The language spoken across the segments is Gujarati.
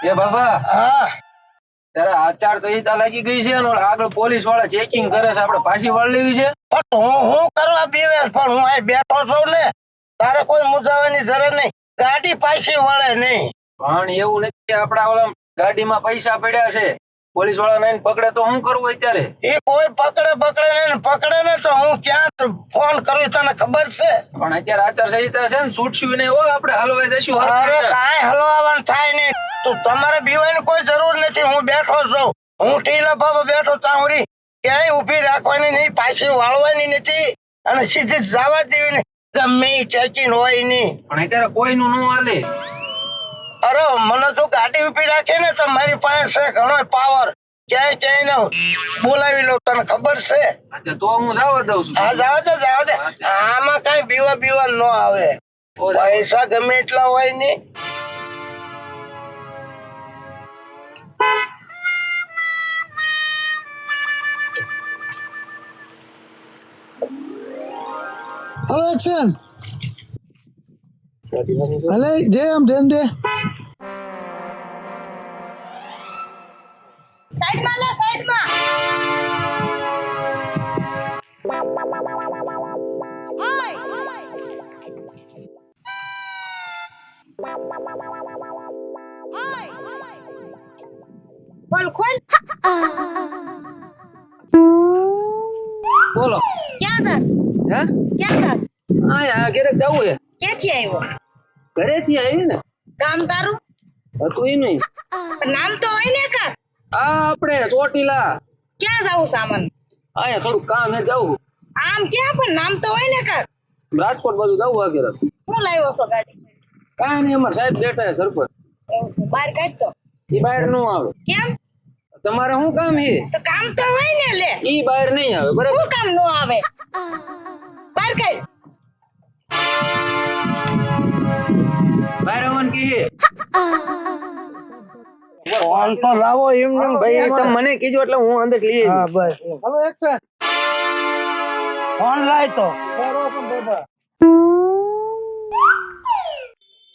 એ બાબા હા તારે આચાર સંહિતા લાગી ગઈ છે અને આગળ પોલીસ વાળા ચેકિંગ કરે છે, આપણે પાછી વાળ લેવી છે. પણ હું કરવા બીવે પણ હું અહીં બેઠો છું ને, તારે કોઈ મૂંઝાવાની જરૂર નહીં. ગાડી પાછી વળે નહીં. પણ એવું નથી, આપડા ઓલા ગાડીમાં પૈસા પડ્યા છે, પોલીસ વાળા નહીં પકડે તો શું કરવું અત્યારે? એ કોઈ પકડે નહીં, પકડે ને તો હું ક્યાં ફોન કરું તને ખબર છે? પણ અત્યારે આચાર સંહિતા છે ને, છૂટશું નહીં હો, આપણે હલવાઈ જશું. અરે કાંઈ હલવાનું થાય નહીં. તું તમારે બીવાની કોઈ જરૂર નથી. હું બેઠો છું, હું ટીલા બાબા બેઠો ચાવરી, ક્યાંય ઊભી રાખવાની નહીં, પાછી વાળવાની નથી અને સીધી જવા દેવી નહીં. ગમે ચેકિંગ હોય નહીં. પણ અત્યારે કોઈનું ન હાલે. અરે મને તો ગાડી ઉભી રાખે ને તો મારી પાસે છે ઘણો પાવર. ક્યાંય બોલાવી લો, તને ખબર છે? અચ્છા, તો હું જવા દઉં છું. હા જાવ છે. આમાં કઈ બીવા ન આવે. પૈસા ગમે એટલા હોય ને. એક્શન અલે જે આમ ધ્યાન દે. સાઈડમાં લે, સાઈડમાં. બોલ ખોલ. બોલો. ક્યાં જાસ? હે? ક્યાં જાસ? આ ઘરે જવું છે. ક્યાંથી આવ્યો? ઘરેથી આવી ને. કામ તારું? હતું એ નહીં. પણ નામ તો હોય ને કાક. આ આપણે ચોટીલા ક્યાં જાવું સામાન? અહીંયા થોડું કામ હે, જવું. આમ ક્યાં પણ નામ તો હોય ને કાક. રાજકોટ બાજુ જવું આગળ. હું લાવ્યો છો ગાડી? કાંઈ નહીં, અમારે સાહેબ બેઠા છે સરપંચ. એવું છે, બહાર કાઢ તો. એ બહાર ન આવે. કેમ? તમારે શું કામ છે? તો કામ તો હોય ને લે. ઈ બહાર નહીં આવે, બરાબર? શું કામ નો આવે? બહાર કાઢ. બહાર આવવાનું કે છે. ફોન તો લાવો એમ ને ભાઈ તમે મને કીધું એટલે હું અંદર લઈ હા આવી. બસ. હલો એક્શન ફોન લાય તો.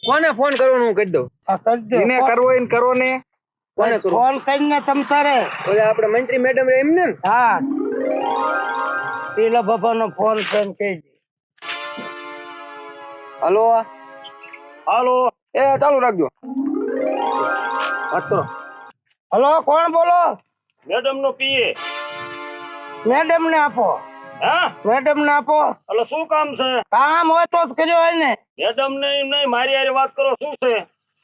કોને ફોન કરવાનો હું કરી દઉં? આ કરી દે. જેને કરવો હોય ને કરો ને. કોને કરું? ફોન કરીને તમ તારે. ઓલા આપણે મંત્રી મેડમ એમ ને. હા પેલા બાપાનો ફોન કરીને કહી દે. હલો હાલો. એ ચાલુ રાખજો. વાત કરો. હલો, કોણ બોલો? મેડમ નો પીએ. મેડમ ને આપો. હા, મેડમ ને આપો. એટલે શું કામ છે? કામ હોય તો જ કર્યો હોય ને. મેડમ ને એમ નહીં, મારી હારે વાત કરો. શું છે?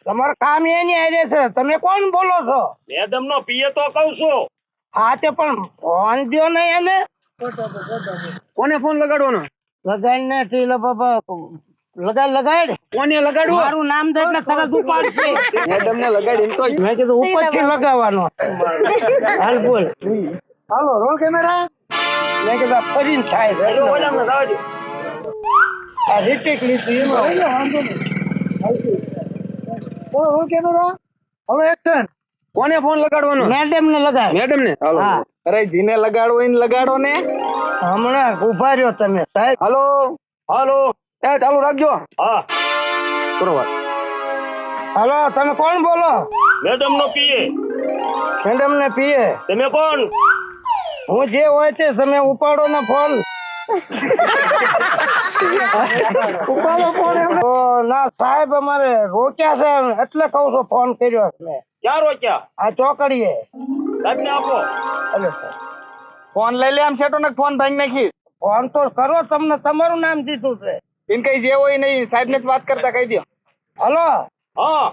તમારું કામ એની હારે છે. તમે કોણ બોલો છો? મેડમ નો પીએ તો કહું છું. હા તે પણ ફોન દ્યો નહીં એને. કોને ફોન લગાડવાનો? લગાડ ને ટીલા બાપા. લગાડ. કોને લગાડવો? મારું નામ દે એટલે તરત ઉપાડશે. મેડમ ને લગાડીને તો મેં કીધું ઉપરથી લગાવવાનો. હાલ બોલ. હાલો રોલ કેમેરા. મેં કીધું આ ફરીને થાય છે. એટલે ઓલામને જવા દો. આ રીટેક લીધું એમાં. વાંધો નહીં રોલ કેમેરા. હલો એક્શન કોને ફોન લગાડવાનો? મેડમ ને લગાડ. મેડમ ને. હાલો. હા. અરે જીને લગાડવો હોય ને લગાડો ને. હમણાં ઉભા રહ્યો તમે સાહેબ. હાલો. હાલો. એ ચાલુ રાખજો. હા, કરો વાત. હલો, તમે કોણ બોલો? મેડમ નો પીએ. મેડમ ને પીએ. તમે કોણ? હું જે હોય તે તમે ઉપાડો ને ફોન. ઉપાડો ફોન. ના સાહેબ અમારે રોક્યા છે એટલે કહું છું ફોન કર્યો છે. ક્યાં રોક્યા? આ ચોકડીએ. સાહેબ ને આપો. અલે સાહેબ, ફોન લઈ લે આમ છેટો ને ફોન ભાંગી નાખી. ફોન તો કરો, તમને તમારું નામ દીધું છે. ઇન કઈ જે હોય નહીં સાહેબ ને વાત કરતા કહી દો. હલો હા,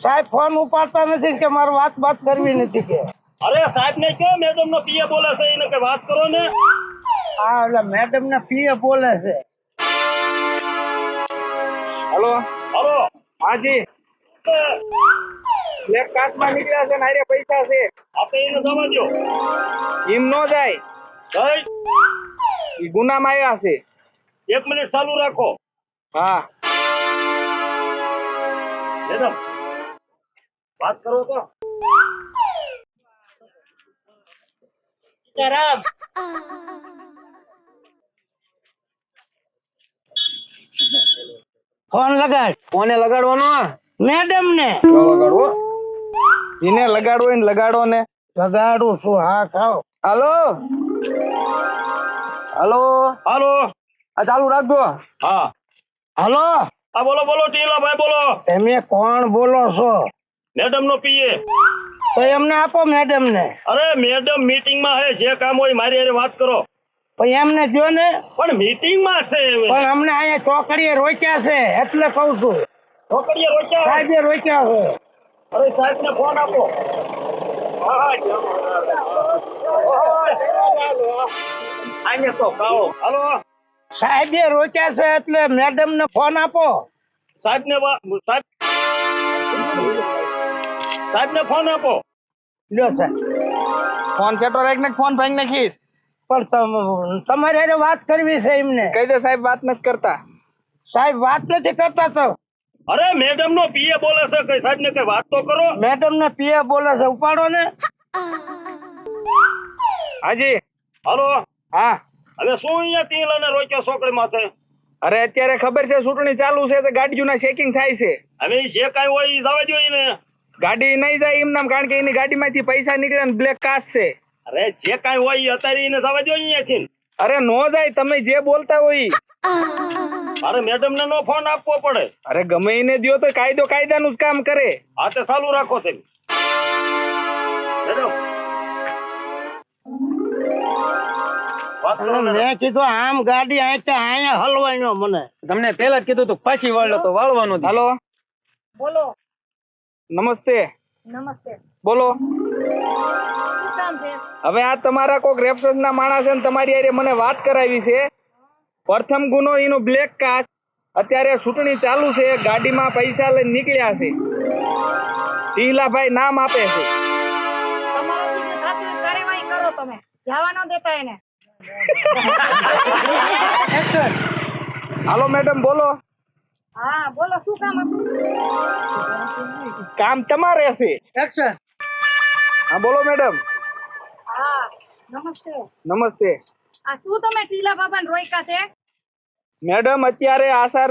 સાહેબ, ફોન ઉપાડતા નથી કે મારે વાત કરવી નથી કે. અરે સાહેબ ને કયો મેડમ નો પીએ બોલે છે, એને કઈ વાત કરો ને. હા એટલે મેડમ ને પીએ બોલે છે. હલો હાલો. હાજી બ્લેક કાશમાં નીકળ્યા છે ને આરે પૈસા છે. આપણે એને જવા દો. એમ નો જાય. ભાઈ, ઈ ગુનામાં આવ્યા છે. 1 મિનિટ ચાલુ રાખો. હા મેડમ વાત કરો તો. ખરાબ. ફોન લગાડ. કોને લગાડવાનો? મેડમ ને. લગાડવો. જીને લગાડવો હોય ને લગાડો ને. લગાડું છું. હા ખાઓ. હાલો હાલો, હાલો. આ ચાલુ રાખજો. હા હાલો, હા બોલો બોલો ટીલાભાઈ બોલો. તમે કોણ બોલો છો? મેડમ નો પીએ. તો એમને આપો મેડમ ને. અરે મેડમ મીટિંગ માં હે, જે કામ હોય મારી હારે વાત કરો. પણ એમને જો ને. પણ મીટિંગ માં છે હવે. પણ અમને અહીંયા ચોકડીએ રોક્યા છે એટલે કઉ છું. છોકરીએ રોક્યા. સાહેબે રોક્યા છે. અરે સાહેબ ને ફોન આપો. આને તો કહો. હાલો સાહેબે રોક્યા છે એટલે મેડમ ને ફોન આપો. સાહેબ ને સાહેબ ને ફોન આપો. લ્યો સાહેબ. ફોન સેટો રાખ ને ફોન ભાઈ નાખીશ. પણ તમારે હારે વાત કરવી છે એમને. કહી દે સાહેબ વાત નથી કરતા. સાહેબ વાત નથી કરતા તો. અરે મેડમ નો પીએ બોલે છે, કઈ સાહેબ ને કઈ વાત તો કરો. મેડમ ને પીએ બોલે છે, ઉપાડો ને. હાજી. હાલો. હા. હવે શું અહીંયા ટીલાને રોક્યા છોકરી માથે? અરે અત્યારે ખબર છે ચૂંટણી ચાલુ છે તો ગાડીઓના ચેકિંગ થાય છે. હવે જે કાંઈ હોય એ જવા દો એને. ગાડી નહીં જાય એમ નામ, કારણ કે એની ગાડીમાંથી પૈસા નીકળે ને બ્લેક કાશ છે. અરે જે કાંઈ હોય એ અત્યારે એને જવા દો અહીંયાથી. અરે નો જાય, તમે જે બોલતા હોય ઈ. મારે મેડમ ને નો ફોન આપવો પડે. અરે ગમે એને દ્યો તો કાયદો કાયદાનું જ કામ કરે. હા તે ચાલુ રાખો તમે. મેડમ વાત કરો ને. મેં કીધું આમ ગાડી અહીંયા હલવાયો મને. તમને પેલા જ કીધું તું પાછી વાળો તો વાળવાનું જ. હાલો. બોલો. નમસ્તે. નમસ્તે. બોલો. શું કામ છે? હવે આ તમારા કોક રેફરન્સ ના માણસ છે ને તમારી હારે મને વાત કરાવી છે. પ્રથમ ગુનો એનો બ્લેક કાચ. અત્યારે ચૂંટણી ચાલુ છે, ગાડીમાં પૈસા લઈને નીકળ્યા છે. ટીલાભાઈ નામ આપે છે. તમારાથી જે થતી હોય કાર્યવાહી કરો તમે. જવા ન દેતા એને. હાલો મેડમ બોલો. હા બોલો, શું કામ હતું? કામ તમારે છે. હા બોલો મેડમ. હા નમસ્તે. નમસ્તે આ શું તમે ટીલા બાબાને રોક્યા છે? મેડમ, અત્યારે આસાર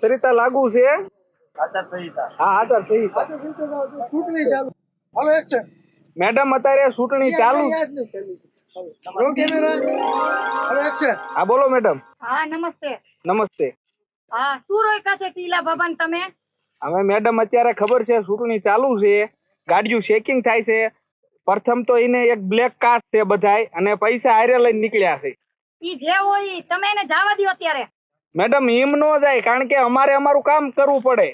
સરિતા લાગુ છે. હા આસાર સંહિતા. મેડમ અત્યારે ચૂંટણી ચાલુ. હા બોલો મેડમ. હા નમસ્તે. નમસ્તે. હા શું રોક્યા છે ટીલા બાબાને તમે? હવે મેડમ અત્યારે ખબર છે ચૂંટણી ચાલુ છે, ગાડીઓ ચેકિંગ થાય છે. પ્રથમ તો એને એક બ્લેક કાચ છે બધાય, અને પૈસા હારે લઈને નીકળ્યા છે. ઈ જે હોય ઈ તમે એને જવા દો અત્યારે. મેડમ એમ નો જાય, કારણ કે અમારે અમારું કામ કરવું પડે.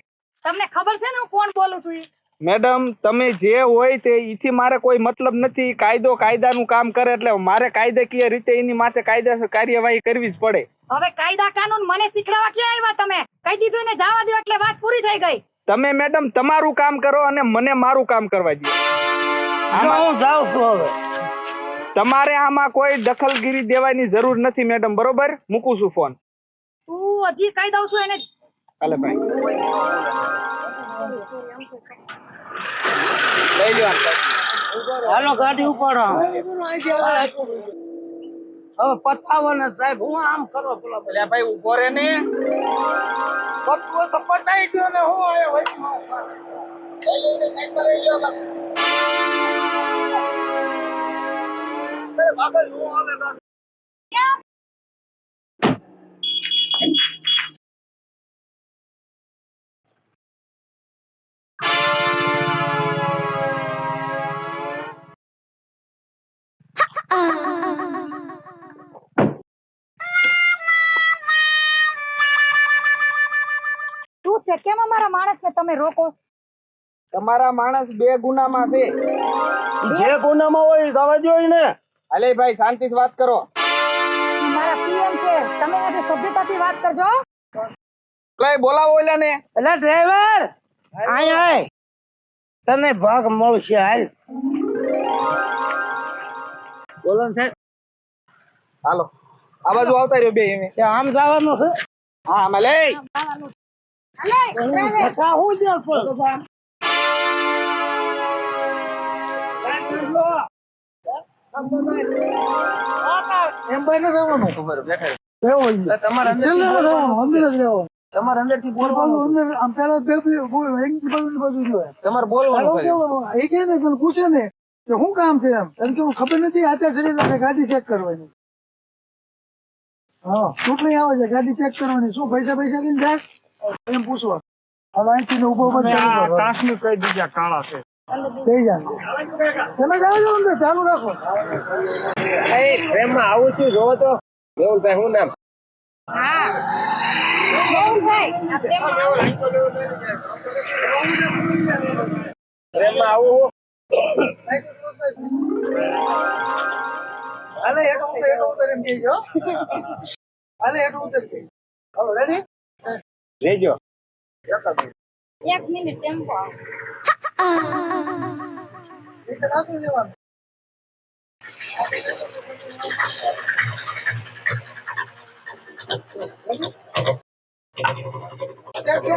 તમને ખબર છે ને હું કોણ બોલું છું ઈ? મેડમ તમે જે હોય તે ઈથી મારે કોઈ મતલબ નથી. કાયદો કાયદાનું કામ કરે એટલે મારે કાયદાકીય રીતે એની માથે કાયદાસર કાર્યવાહી કરવી જ પડે. હવે કાયદા કાનૂન મને શીખડાવવા ક્યાં આવ્યા તમે? કહી દીધું એને જવા દો એટલે વાત પૂરી થઈ ગઈ. તમે મેડમ તમારું કામ કરો અને મને મારું કામ કરવા દો. હું જાઉં છું હવે. તમારે આમાં કોઈ દખલગીરી દેવાની જરૂર નથી મેડમ, બરોબર? મૂકું છું ફોન. તું હજી કહી દઉં છું એને. હાલે ભાઈ લઈ લ્યો આમ સાહેબ. હાલો ગાડી ઉપાડો. હવે પતાવો ને સાહેબ. હું આમ કરો પેલા અલ્યા ભાઈ ઉભો રે ને. પતવો તો પતાઈ દો ને. હું આયો વચમાં શું છે? કેમ અમારા માણસને તમે રોકો? તમારા માણસ 2 ગુનામાં છે. જે ગુનામાં હોય એ જવા દો ને. અલે ભાઈ શાંતિથી વાત કરો. ઈ મારા પીએમ છે, તમે એનાથી સભ્યતાથી વાત કરજો. લઈ બોલાવો ઓલા ને. એટલે ડ્રાઈવર આય આય. તને ભાગ મળશે. હાલ બોલો ને સાહેબ. હાલો આ બાજુ આવતા રહ્યો બે એમ. આમ જવાનું છે. હા આમાં લઈ. અલે ડ્રાઈવર, હું જ્યાં પણ એમ ભાઈ ને જવાનું ખબર બેઠા. તમારા અંદર તમારે અંદરથી બોલવાનું આમ પેલા બાજુ જોઈએ તમારે બોલવાનું ખાલી. એ કે ને તને પૂછે ને કે શું કામ છે એમ તને કેવું ખબર નથી આચાર સંહિતા ગાડી ચેક કરવાની હા ચૂંટણી આવે છે ગાડી ચેક કરવાની શું પૈસા લઈને જાય એમ પૂછવા હવે અહીંથી ઉભો ઉભો કાશ્મીર કઈ બીજા કાળા છે થઈ જાય તમે જાઓ છો અંદર ચાલુ રાખો પ્રેમમાં આવું છું જોવો તો મેહુલભાઈ શું નામ હા મેહુલભાઈ, આ પ્રેમમાં પ્રેમમાં આવું હાલે હેઠ ઉતર એમ કહેજો હાલે હેઠ ઉતર કે હવે રેડી લેજો. 1 મિનિટ ટેમ્પો આવે. એક રાખી દેવાનું ચેક કે